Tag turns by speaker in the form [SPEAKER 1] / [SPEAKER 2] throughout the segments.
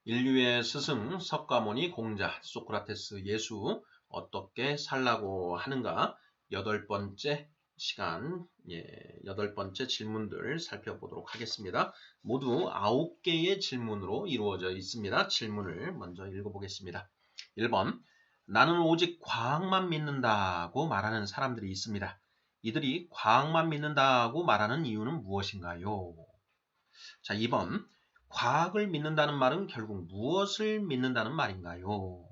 [SPEAKER 1] 인류의 스승 석가모니 공자 소크라테스 예수 어떻게 살라고 하는가 여덟 번째 시간 여덟 번째 질문들 살펴보도록 하겠습니다. 모두 9개의 질문으로 이루어져 있습니다. 질문을 먼저 읽어보겠습니다. 1번 나는 오직 과학만 믿는다고 말하는 사람들이 있습니다. 이들이 과학만 믿는다고 말하는 이유는 무엇인가요? 자, 2번 과학을 믿는다는 말은 결국 무엇을 믿는다는 말인가요?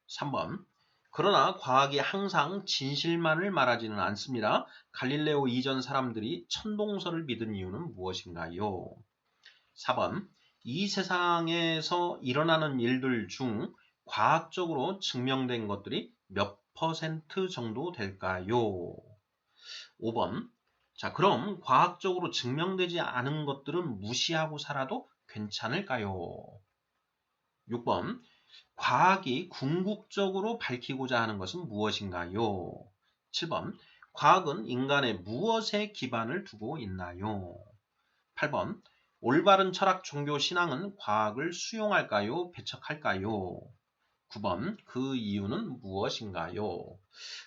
[SPEAKER 1] 3번 그러나 과학이 항상 진실만을 말하지는 않습니다. 갈릴레오 이전 사람들이 천동설을 믿은 이유는 무엇인가요? 4번 이 세상에서 일어나는 일들 중 과학적으로 증명된 것들이 몇 퍼센트 정도 될까요? 5번 자, 그럼 과학적으로 증명되지 않은 것들은 무시하고 살아도 괜찮을까요? 6번 과학이 궁극적으로 밝히고자 하는 것은 무엇인가요? 7번 과학은 인간의 무엇에 기반을 두고 있나요? 8번 올바른 철학, 종교, 신앙은 과학을 수용할까요? 배척할까요? 9번 그 이유는 무엇인가요?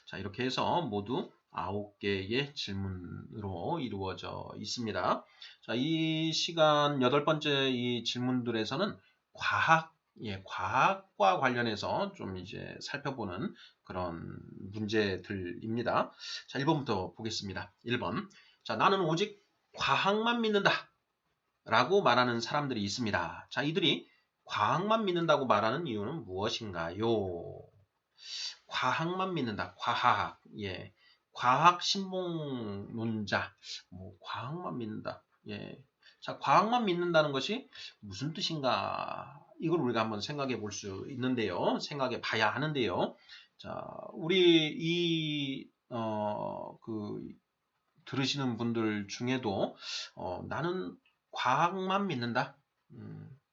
[SPEAKER 1] 자, 이렇게 해서 모두 9개의 질문으로 이루어져 있습니다. 자, 이 시간 8번째 이 질문들에서는 과학과 관련해서 좀 이제 살펴보는 그런 문제들입니다. 자, 1번부터 보겠습니다. 1번. 자, 나는 오직 과학만 믿는다. 라고 말하는 사람들이 있습니다. 자, 이들이 과학만 믿는다고 말하는 이유는 무엇인가요? 과학만 믿는다. 과학. 예. 과학 신봉론자. 과학만 믿는다. 예. 자, 과학만 믿는다는 것이 무슨 뜻인가? 이걸 우리가 한번 생각해 볼 수 있는데요. 생각해 봐야 하는데요. 자, 우리 들으시는 분들 중에도 나는 과학만 믿는다.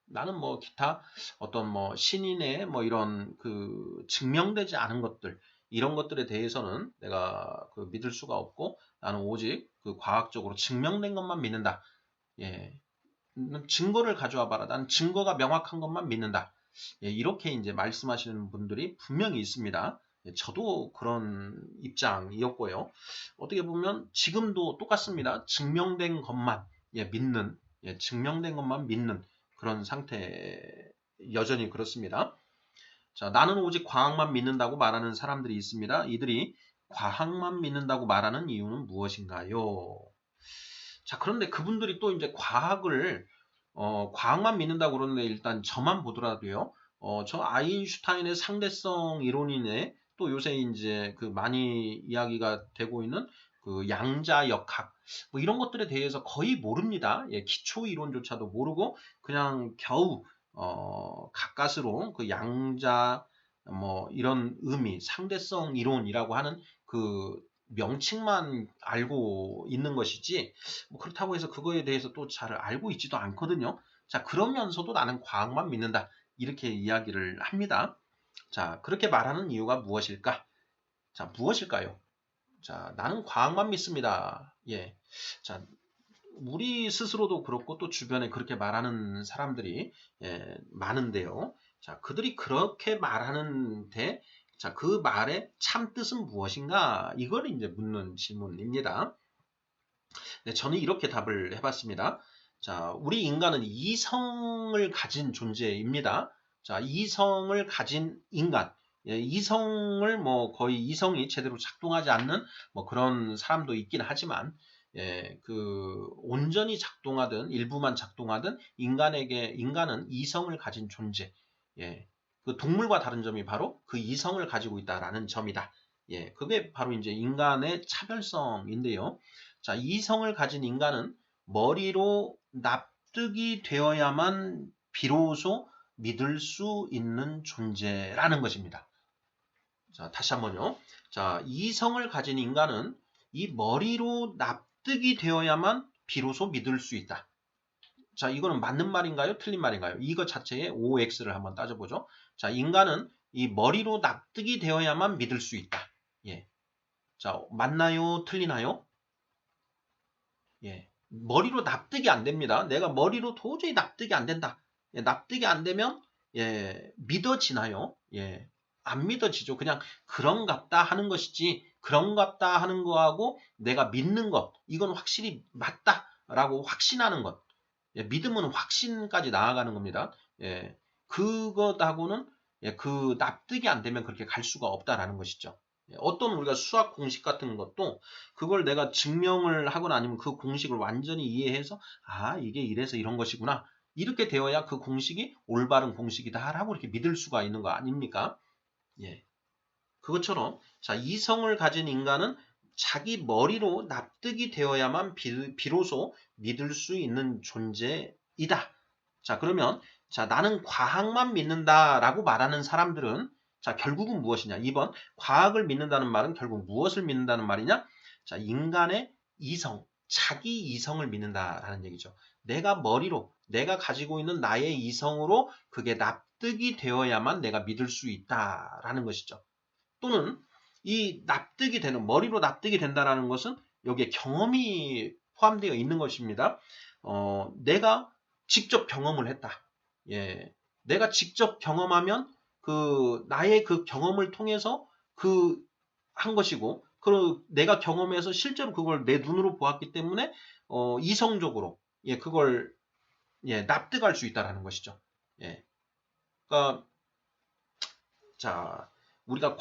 [SPEAKER 1] 나는 뭐 기타 어떤 뭐 신인의 뭐 이런 그 증명되지 않은 것들 이런 것들에 대해서는 내가 그 믿을 수가 없고 나는 오직 그 과학적으로 증명된 것만 믿는다. 예. 증거를 가져와 봐라. 난 증거가 명확한 것만 믿는다. 예, 이렇게 이제 말씀하시는 분들이 분명히 있습니다. 예, 저도 그런 입장이었고요. 어떻게 보면 지금도 똑같습니다. 증명된 것만 믿는, 증명된 것만 믿는 그런 상태 여전히 그렇습니다. 자, 나는 오직 과학만 믿는다고 말하는 사람들이 있습니다. 이들이 과학만 믿는다고 말하는 이유는 무엇인가요? 자, 그런데 그분들이 또 이제 과학만 믿는다고 그러는데 일단 저만 보더라도요. 저 아인슈타인의 상대성 이론이네. 또 요새 이제 그 많이 이야기가 되고 있는 그 양자역학 뭐 이런 것들에 대해서 거의 모릅니다. 예, 기초 이론조차도 모르고 그냥 겨우 가까스로 그 양자 뭐 이런 의미 상대성 이론이라고 하는 그 명칭만 알고 있는 것이지 뭐 그렇다고 해서 그거에 대해서 또 잘 알고 있지도 않거든요. 자, 그러면서도 나는 과학만 믿는다. 이렇게 이야기를 합니다. 자, 그렇게 말하는 이유가 무엇일까? 자, 무엇일까요? 자, 나는 과학만 믿습니다. 예. 자, 우리 스스로도 그렇고 또 주변에 그렇게 말하는 사람들이 많은데요. 자, 그들이 그렇게 말하는데 자, 그 말의 참뜻은 무엇인가? 이걸 이제 묻는 질문입니다. 네, 저는 이렇게 답을 해봤습니다. 자, 우리 인간은 이성을 가진 존재입니다. 자, 이성을 가진 인간. 예, 이성을 뭐 거의 이성이 제대로 작동하지 않는 뭐 그런 사람도 있긴 하지만 그 온전히 작동하든 일부만 작동하든 인간은 이성을 가진 존재. 예, 그 동물과 다른 점이 바로 그 이성을 가지고 있다라는 점이다. 예, 그게 바로 이제 인간의 차별성인데요. 자, 이성을 가진 인간은 머리로 납득이 되어야만 비로소 믿을 수 있는 존재라는 것입니다. 자, 다시 한번요. 자, 이성을 가진 인간은 이 머리로 납득이 되어야만 비로소 믿을 수 있다. 자, 이거는 맞는 말인가요? 틀린 말인가요? 이거 자체의 OX를 한번 따져보죠. 자, 인간은 이 머리로 납득이 되어야만 믿을 수 있다. 예. 자, 맞나요? 틀리나요? 예. 머리로 납득이 안 됩니다. 내가 머리로 도저히 납득이 안 된다. 예, 납득이 안 되면 예, 믿어지나요? 예, 안 믿어지죠. 그냥 그런갑다 하는 것이지 그런갑다 하는 거하고 내가 믿는 것 이건 확실히 맞다라고 확신하는 것. 예, 믿음은 확신까지 나아가는 겁니다. 예, 그것하고는 예, 그 납득이 안 되면 그렇게 갈 수가 없다라는 것이죠. 예, 어떤 우리가 수학 공식 같은 것도 그걸 내가 증명을 하거나 아니면 그 공식을 완전히 이해해서 아 이게 이래서 이런 것이구나 이렇게 되어야 그 공식이 올바른 공식이다라고 이렇게 믿을 수가 있는 거 아닙니까? 예. 그것처럼 자 이성을 가진 인간은 자기 머리로 납득이 되어야만 비로소 믿을 수 있는 존재이다. 자 그러면 자 나는 과학만 믿는다라고 말하는 사람들은 자 결국은 무엇이냐? 2번 과학을 믿는다는 말은 결국 무엇을 믿는다는 말이냐? 자 인간의 이성, 자기 이성을 믿는다라는 얘기죠. 내가 머리로 내가 가지고 있는 나의 이성으로 그게 납득이 되어야만 내가 믿을 수 있다라는 것이죠. 또는 이 납득이 되는 머리로 납득이 된다는 것은 여기에 경험이 포함되어 있는 것입니다. 내가 직접 경험을 했다. 예, 내가 직접 경험하면 그 나의 그 경험을 통해서 그 한 것이고, 그 내가 경험해서 실제로 그걸 내 눈으로 보았기 때문에 이성적으로 예 그걸 예 납득할 수 있다라는 것이죠. 예, 그러니까 자, 우리가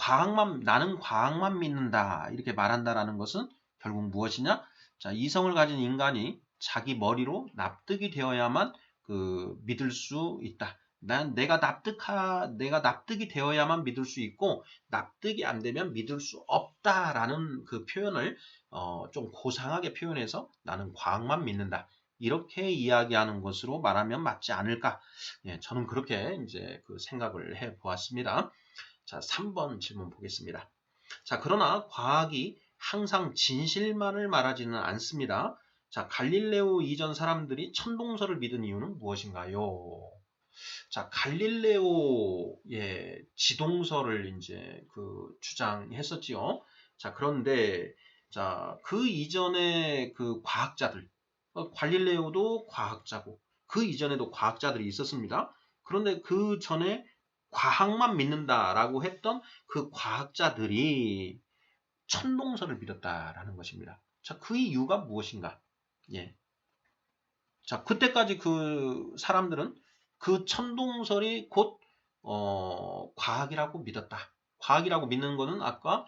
[SPEAKER 1] 나는 과학만 믿는다. 이렇게 말한다라는 것은 결국 무엇이냐? 자, 이성을 가진 인간이 자기 머리로 납득이 되어야만 믿을 수 있다. 내가 납득이 되어야만 믿을 수 있고, 납득이 안 되면 믿을 수 없다라는 그 표현을, 좀 고상하게 표현해서 나는 과학만 믿는다. 이렇게 이야기하는 것으로 말하면 맞지 않을까? 예, 저는 그렇게 이제 그 생각을 해 보았습니다. 자, 3번 질문 보겠습니다. 자, 그러나 과학이 항상 진실만을 말하지는 않습니다. 자, 갈릴레오 이전 사람들이 천동설을 믿은 이유는 무엇인가요? 자, 갈릴레오 예, 지동설을 이제 주장했었지요. 자, 그런데 자, 그 이전에 그 과학자들 갈릴레오도 과학자고 그 이전에도 과학자들이 있었습니다. 그런데 그 전에 과학만 믿는다라고 했던 그 과학자들이 천동설을 믿었다라는 것입니다. 자, 그 이유가 무엇인가? 예. 자, 그때까지 그 사람들은 그 천동설이 곧 과학이라고 믿었다. 과학이라고 믿는 것은 아까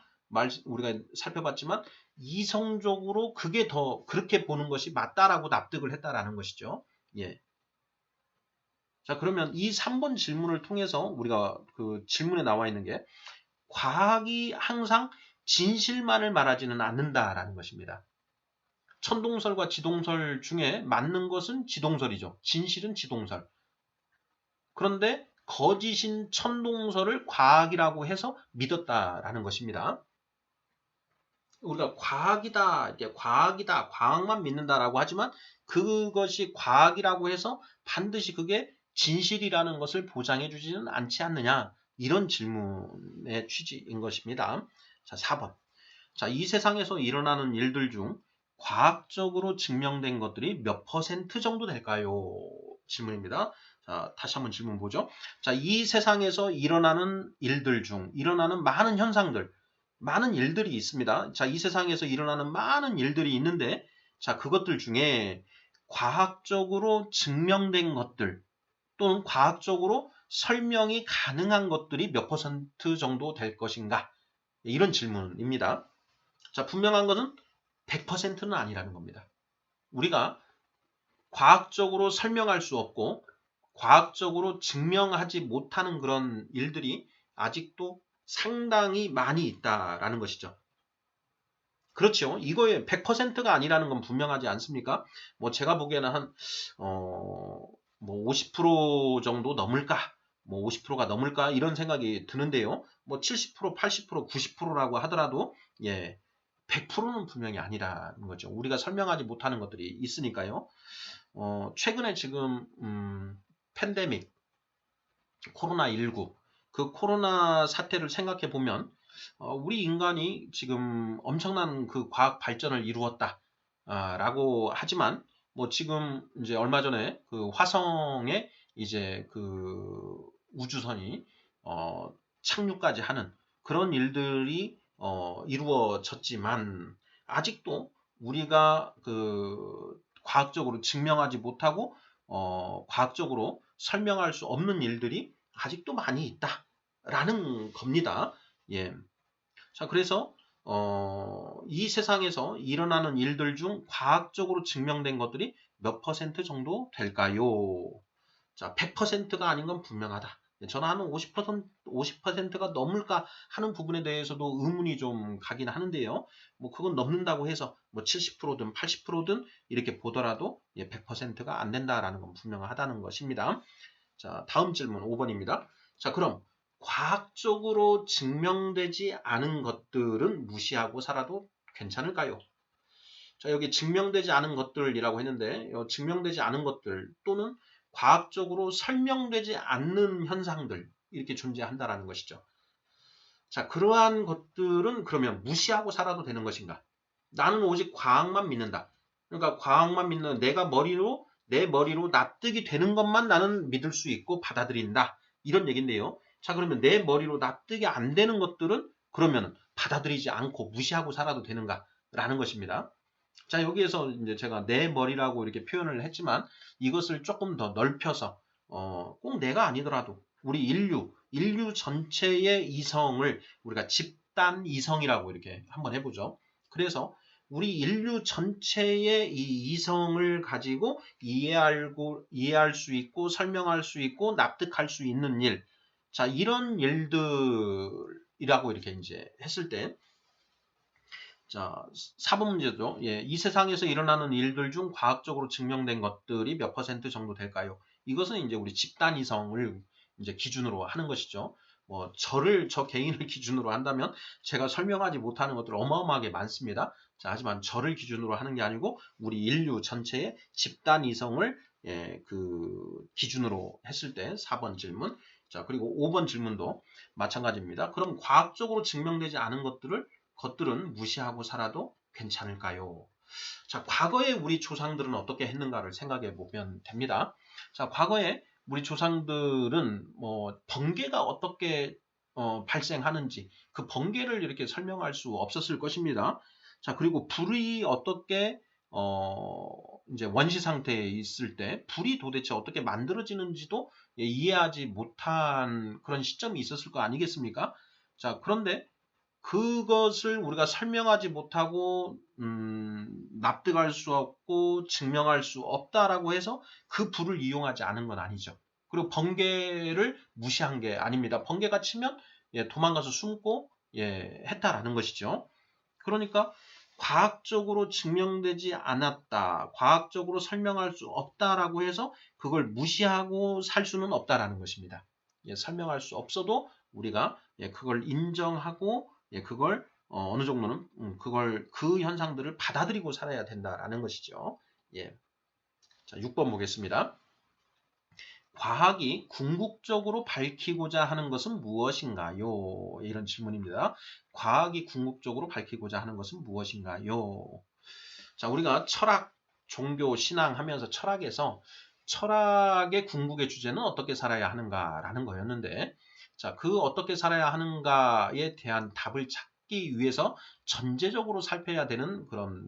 [SPEAKER 1] 우리가 살펴봤지만 이성적으로 그게 더 그렇게 보는 것이 맞다라고 납득을 했다라는 것이죠. 예. 자, 그러면 이 3번 질문을 통해서 우리가 그 질문에 나와 있는 게 과학이 항상 진실만을 말하지는 않는다라는 것입니다. 천동설과 지동설 중에 맞는 것은 지동설이죠. 진실은 지동설. 그런데 거짓인 천동설을 과학이라고 해서 믿었다라는 것입니다. 우리가 과학이다, 이게 과학이다, 과학만 믿는다라고 하지만 그것이 과학이라고 해서 반드시 그게 진실이라는 것을 보장해 주지는 않지 않느냐. 이런 질문의 취지인 것입니다. 자, 4번. 자, 이 세상에서 일어나는 일들 중 과학적으로 증명된 것들이 몇 퍼센트 정도 될까요? 질문입니다. 자, 다시 한번 질문 보죠. 자, 이 세상에서 일어나는 일들 중 일어나는 많은 현상들, 많은 일들이 있습니다. 자, 이 세상에서 일어나는 많은 일들이 있는데, 자, 그것들 중에 과학적으로 증명된 것들 또는 과학적으로 설명이 가능한 것들이 몇 퍼센트 정도 될 것인가? 이런 질문입니다. 자, 분명한 것은 100%는 아니라는 겁니다. 우리가 과학적으로 설명할 수 없고 과학적으로 증명하지 못하는 그런 일들이 아직도 상당히 많이 있다라는 것이죠. 그렇죠. 이거에 100%가 아니라는 건 분명하지 않습니까? 뭐 제가 보기에는 뭐 50% 정도 넘을까? 뭐 50%가 넘을까? 이런 생각이 드는데요. 뭐 70%, 80%, 90%라고 하더라도 예, 100%는 분명히 아니라는 거죠. 우리가 설명하지 못하는 것들이 있으니까요. 최근에 지금 팬데믹, 코로나19 그 코로나 사태를 생각해 보면 우리 인간이 지금 엄청난 그 과학 발전을 이루었다라고 하지만 뭐 지금 이제 얼마 전에 그 화성에 이제 그 우주선이 착륙까지 하는 그런 일들이 이루어졌지만 아직도 우리가 그 과학적으로 증명하지 못하고 과학적으로 설명할 수 없는 일들이 아직도 많이 있다라는 겁니다. 예. 자, 그래서 이 세상에서 일어나는 일들 중 과학적으로 증명된 것들이 몇 퍼센트 정도 될까요? 자, 100%가 아닌 건 분명하다. 저는 한 50%가 넘을까 하는 부분에 대해서도 의문이 좀 가긴 하는데요. 뭐 그건 넘는다고 해서 뭐 70%든 80%든 이렇게 보더라도 100%가 안 된다라는 건 분명하다는 것입니다. 자, 다음 질문 5번입니다. 자, 그럼 과학적으로 증명되지 않은 것들은 무시하고 살아도 괜찮을까요? 자, 여기 증명되지 않은 것들이라고 했는데 증명되지 않은 것들 또는 과학적으로 설명되지 않는 현상들 이렇게 존재한다라는 것이죠. 자, 그러한 것들은 그러면 무시하고 살아도 되는 것인가? 나는 오직 과학만 믿는다. 그러니까 과학만 믿는 내 머리로 납득이 되는 것만 나는 믿을 수 있고 받아들인다. 이런 얘기인데요. 자, 그러면 내 머리로 납득이 안 되는 것들은 그러면 받아들이지 않고 무시하고 살아도 되는가라는 것입니다. 자, 여기에서 이제 제가 내 머리라고 이렇게 표현을 했지만 이것을 조금 더 넓혀서 꼭 내가 아니더라도 우리 인류 전체의 이성을 우리가 집단 이성이라고 이렇게 한번 해보죠. 그래서 우리 인류 전체의 이 이성을 가지고 이해할 수 있고 설명할 수 있고 납득할 수 있는 일. 자, 이런 일들이라고 이렇게 이제 했을 때 자, 4번 문제죠. 예, 이 세상에서 일어나는 일들 중 과학적으로 증명된 것들이 몇 퍼센트 정도 될까요? 이것은 이제 우리 집단 이성을 이제 기준으로 하는 것이죠. 뭐 저 개인을 기준으로 한다면 제가 설명하지 못하는 것들 어마어마하게 많습니다. 자, 하지만 저를 기준으로 하는 게 아니고 우리 인류 전체의 집단 이성을 그 기준으로 했을 때 4번 질문. 자, 그리고 5번 질문도 마찬가지입니다. 그럼 과학적으로 증명되지 않은 것들은 무시하고 살아도 괜찮을까요? 자, 과거에 우리 조상들은 어떻게 했는가를 생각해 보면 됩니다. 자, 과거에 우리 조상들은 뭐 번개가 어떻게 발생하는지 그 번개를 이렇게 설명할 수 없었을 것입니다. 자, 그리고 불이 어떻게 이제 원시 상태에 있을 때 불이 도대체 어떻게 만들어지는지도 이해하지 못한 그런 시점이 있었을 거 아니겠습니까? 자, 그런데 그것을 우리가 설명하지 못하고 납득할 수 없고 증명할 수 없다라고 해서 그 불을 이용하지 않은 건 아니죠. 그리고 번개를 무시한 게 아닙니다. 번개가 치면 도망가서 숨고 했다라는 것이죠. 그러니까 과학적으로 증명되지 않았다, 과학적으로 설명할 수 없다라고 해서 그걸 무시하고 살 수는 없다라는 것입니다. 설명할 수 없어도 우리가 그걸 인정하고 그걸 어느 정도는 그걸 그 현상들을 받아들이고 살아야 된다라는 것이죠. 예. 자, 6번 보겠습니다. 과학이 궁극적으로 밝히고자 하는 것은 무엇인가요? 이런 질문입니다. 과학이 궁극적으로 밝히고자 하는 것은 무엇인가요? 자, 우리가 철학, 종교, 신앙 하면서 철학의 궁극의 주제는 어떻게 살아야 하는가라는 거였는데, 자, 그 어떻게 살아야 하는가에 대한 답을 찾기 위해서 전제적으로 살펴야 되는 그런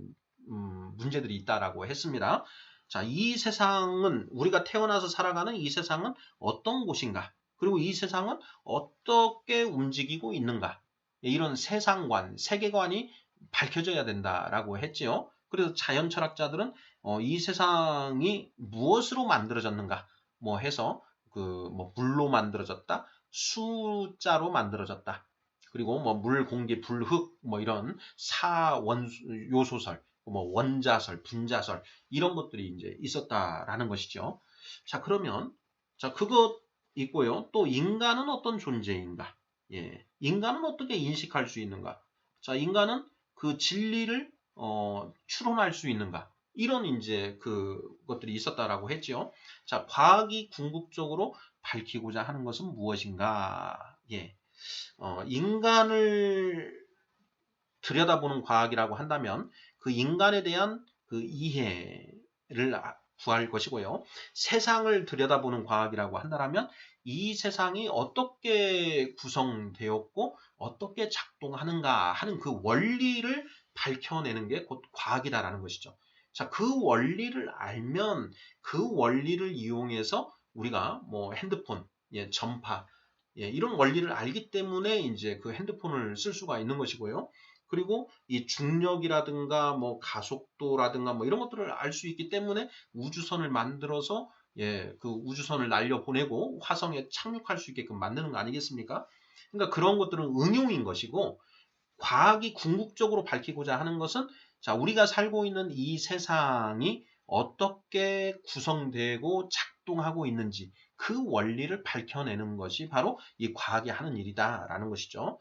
[SPEAKER 1] 문제들이 있다라고 했습니다. 자, 이 세상은 우리가 태어나서 살아가는 이 세상은 어떤 곳인가? 그리고 이 세상은 어떻게 움직이고 있는가? 이런 세상관, 세계관이 밝혀져야 된다라고 했지요. 그래서 자연 철학자들은 이 세상이 무엇으로 만들어졌는가? 뭐 해서 뭐 물로 만들어졌다, 숫자로 만들어졌다. 그리고 뭐 물, 공기, 불, 흙, 뭐 이런 사원 요소설, 뭐 원자설, 분자설 이런 것들이 이제 있었다라는 것이죠. 자, 그러면 자, 그것 있고요. 또 인간은 어떤 존재인가? 예. 인간은 어떻게 인식할 수 있는가? 자, 인간은 그 진리를 추론할 수 있는가? 이런 이제 그것들이 있었다라고 했죠. 자, 과학이 궁극적으로 밝히고자 하는 것은 무엇인가? 예. 인간을 들여다보는 과학이라고 한다면 그 인간에 대한 그 이해를 구할 것이고요. 세상을 들여다보는 과학이라고 한다면 이 세상이 어떻게 구성되었고 어떻게 작동하는가 하는 그 원리를 밝혀내는 게 곧 과학이다라는 것이죠. 자, 그 원리를 알면 그 원리를 이용해서 우리가 뭐 핸드폰, 예, 전파, 예, 이런 원리를 알기 때문에 이제 그 핸드폰을 쓸 수가 있는 것이고요. 그리고 이 중력이라든가 뭐 가속도라든가 뭐 이런 것들을 알 수 있기 때문에 우주선을 만들어서 예, 그 우주선을 날려보내고 화성에 착륙할 수 있게끔 만드는 거 아니겠습니까? 그러니까 그런 것들은 응용인 것이고 과학이 궁극적으로 밝히고자 하는 것은 자, 우리가 살고 있는 이 세상이 어떻게 구성되고 작동하고 있는지 그 원리를 밝혀내는 것이 바로 이 과학이 하는 일이다라는 것이죠.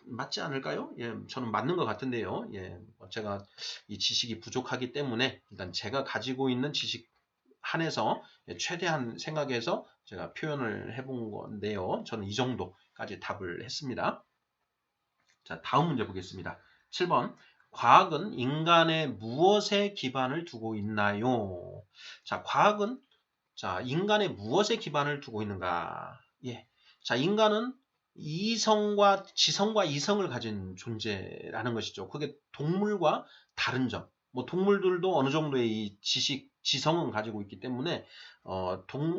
[SPEAKER 1] 맞지 않을까요? 예, 저는 맞는 것 같은데요. 예, 제가 이 지식이 부족하기 때문에 일단 제가 가지고 있는 지식 한해서 최대한 생각해서 제가 표현을 해본 건데요. 저는 이 정도까지 답을 했습니다. 자, 다음 문제 보겠습니다. 7번. 과학은 인간의 무엇에 기반을 두고 있나요? 자, 과학은 자, 인간의 무엇에 기반을 두고 있는가? 예. 자, 인간은 지성과 이성을 가진 존재라는 것이죠. 그게 동물과 다른 점. 뭐 동물들도 어느 정도의 이 지성은 가지고 있기 때문에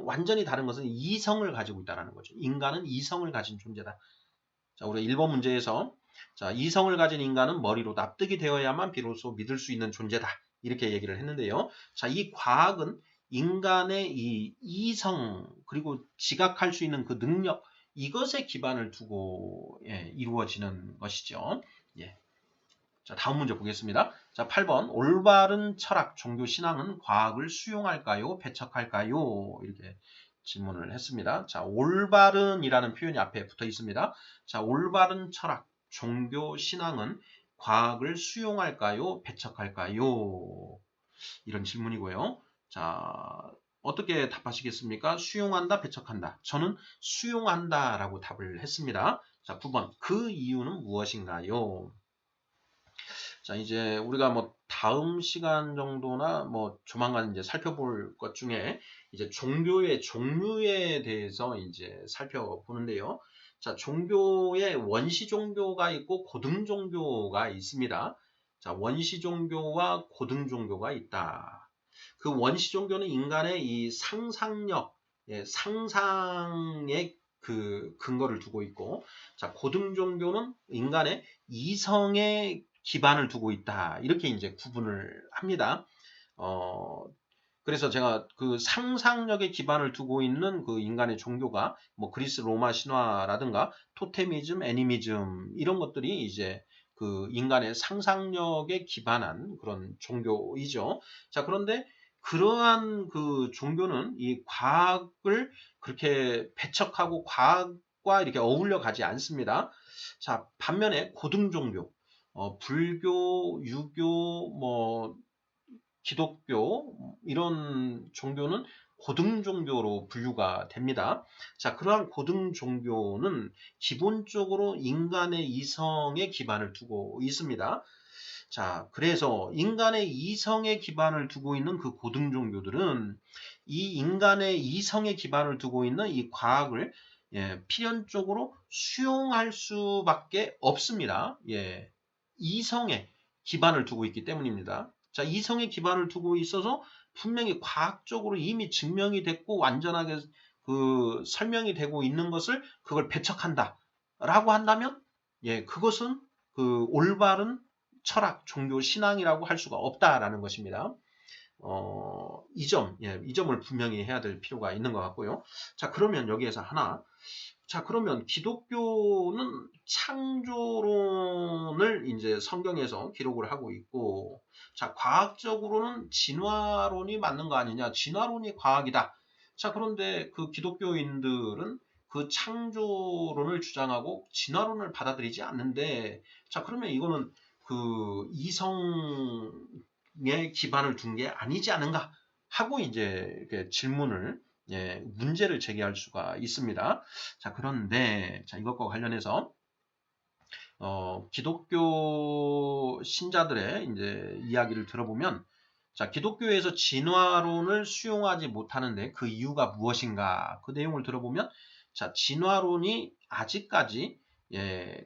[SPEAKER 1] 완전히 다른 것은 이성을 가지고 있다는 거죠. 인간은 이성을 가진 존재다. 자, 우리 1번 문제에서 자, 이성을 가진 인간은 머리로 납득이 되어야만 비로소 믿을 수 있는 존재다. 이렇게 얘기를 했는데요. 자, 이 과학은 인간의 이 이성 그리고 지각할 수 있는 그 능력 이것에 기반을 두고 예, 이루어지는 것이죠. 예. 자, 다음 문제 보겠습니다. 자, 8번. 올바른 철학, 종교, 신앙은 과학을 수용할까요? 배척할까요? 이렇게 질문을 했습니다. 자, 올바른이라는 표현이 앞에 붙어 있습니다. 자, 올바른 철학, 종교, 신앙은 과학을 수용할까요? 배척할까요? 이런 질문이고요. 자, 어떻게 답하시겠습니까? 수용한다, 배척한다. 저는 수용한다라고 답을 했습니다. 자, 9번. 그 이유는 무엇인가요? 자, 이제 우리가 뭐 다음 시간 정도나 뭐 조만간 이제 살펴볼 것 중에 이제 종교의 종류에 대해서 이제 살펴보는데요. 자, 종교에 원시 종교가 있고 고등 종교가 있습니다. 자, 원시 종교와 고등 종교가 있다. 그 원시 종교는 인간의 이 상상력, 예, 상상의 그 근거를 두고 있고, 자, 고등 종교는 인간의 이성의 기반을 두고 있다. 이렇게 이제 구분을 합니다. 어, 그래서 제가 그 상상력에 기반을 두고 있는 그 인간의 종교가 뭐 그리스 로마 신화라든가 토테미즘, 애니미즘 이런 것들이 이제 그 인간의 상상력에 기반한 그런 종교이죠. 자, 그런데 그러한 그 종교는 이 과학을 그렇게 배척하고 과학과 이렇게 어울려 가지 않습니다. 자, 반면에 고등 종교, 불교, 유교, 뭐 기독교 이런 종교는 고등 종교로 분류가 됩니다. 자, 그러한 고등 종교는 기본적으로 인간의 이성에 기반을 두고 있습니다. 자, 그래서 인간의 이성에 기반을 두고 있는 그 고등 종교들은 이 인간의 이성에 기반을 두고 있는 이 과학을 예, 필연적으로 수용할 수밖에 없습니다. 예, 이성에 기반을 두고 있기 때문입니다. 자, 이성에 기반을 두고 있어서 분명히 과학적으로 이미 증명이 됐고 완전하게 그 설명이 되고 있는 것을 그걸 배척한다라고 한다면 예, 그것은 그 올바른 철학, 종교, 신앙이라고 할 수가 없다라는 것입니다. 예, 이 점을 분명히 해야 될 필요가 있는 것 같고요. 자, 그러면 여기에서 하나. 자, 그러면 기독교는 창조론을 이제 성경에서 기록을 하고 있고, 자, 과학적으로는 진화론이 맞는 거 아니냐? 진화론이 과학이다. 자, 그런데 그 기독교인들은 그 창조론을 주장하고 진화론을 받아들이지 않는데, 자, 그러면 이거는 그 이성에 기반을 둔 게 아니지 않은가 하고 이제 이렇게 질문을 예, 문제를 제기할 수가 있습니다. 자, 그런데 자, 이것과 관련해서 기독교 신자들의 이제 이야기를 들어보면 자, 기독교에서 진화론을 수용하지 못하는데 그 이유가 무엇인가? 그 내용을 들어보면, 자, 진화론이 아직까지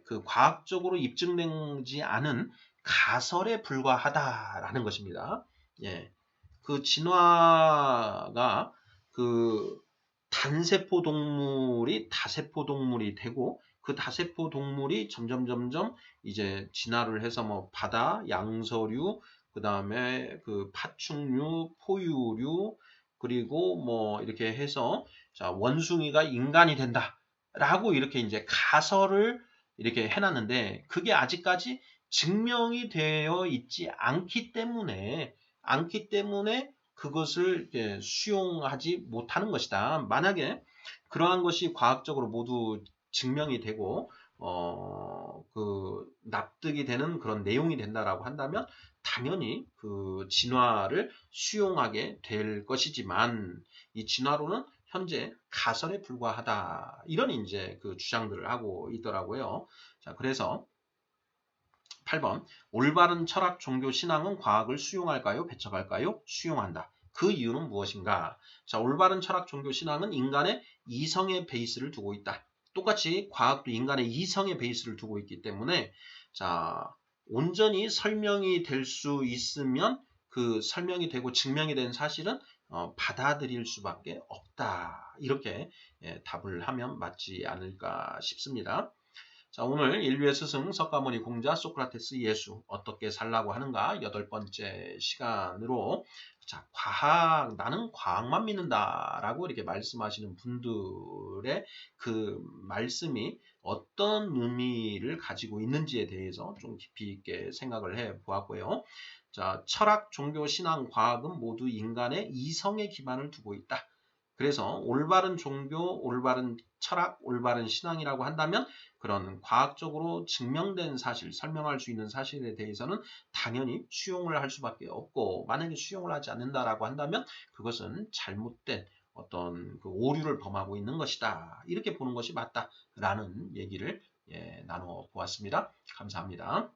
[SPEAKER 1] 그 과학적으로 입증되지 않은 가설에 불과하다라는 것입니다. 그 진화가 그 단세포 동물이 다세포 동물이 되고 그 다세포 동물이 점점 이제 진화를 해서 뭐 바다, 양서류, 그 다음에 그 파충류, 포유류, 그리고 뭐 이렇게 해서 자, 원숭이가 인간이 된다라고 이렇게 이제 가설을 이렇게 해놨는데 그게 아직까지 증명이 되어 있지 않기 때문에 그것을 수용하지 못하는 것이다. 만약에 그러한 것이 과학적으로 모두 증명이 되고 그 납득이 되는 그런 내용이 된다라고 한다면 당연히 그 진화를 수용하게 될 것이지만 이 진화론은 현재 가설에 불과하다. 이런 이제 그 주장들을 하고 있더라고요. 자, 그래서 8번 올바른 철학, 종교, 신앙은 과학을 수용할까요? 배척할까요? 수용한다. 그 이유는 무엇인가? 자, 올바른 철학, 종교, 신앙은 인간의 이성의 베이스를 두고 있다. 똑같이 과학도 인간의 이성의 베이스를 두고 있기 때문에 자, 온전히 설명이 될 수 있으면 그 설명이 되고 증명이 된 사실은 받아들일 수밖에 없다. 이렇게 답을 하면 맞지 않을까 싶습니다. 자, 오늘 인류의 스승 석가모니 공자 소크라테스 예수 어떻게 살라고 하는가 8번째 시간으로 자, 나는 과학만 믿는다라고 이렇게 말씀하시는 분들의 그 말씀이 어떤 의미를 가지고 있는지에 대해서 좀 깊이 있게 생각을 해 보았고요. 자, 철학, 종교, 신앙, 과학은 모두 인간의 이성에 기반을 두고 있다. 그래서 올바른 종교, 올바른 철학, 올바른 신앙이라고 한다면 그런 과학적으로 증명된 사실, 설명할 수 있는 사실에 대해서는 당연히 수용을 할 수밖에 없고 만약에 수용을 하지 않는다라고 한다면 그것은 잘못된 어떤 그 오류를 범하고 있는 것이다. 이렇게 보는 것이 맞다라는 얘기를 나눠 보았습니다. 감사합니다.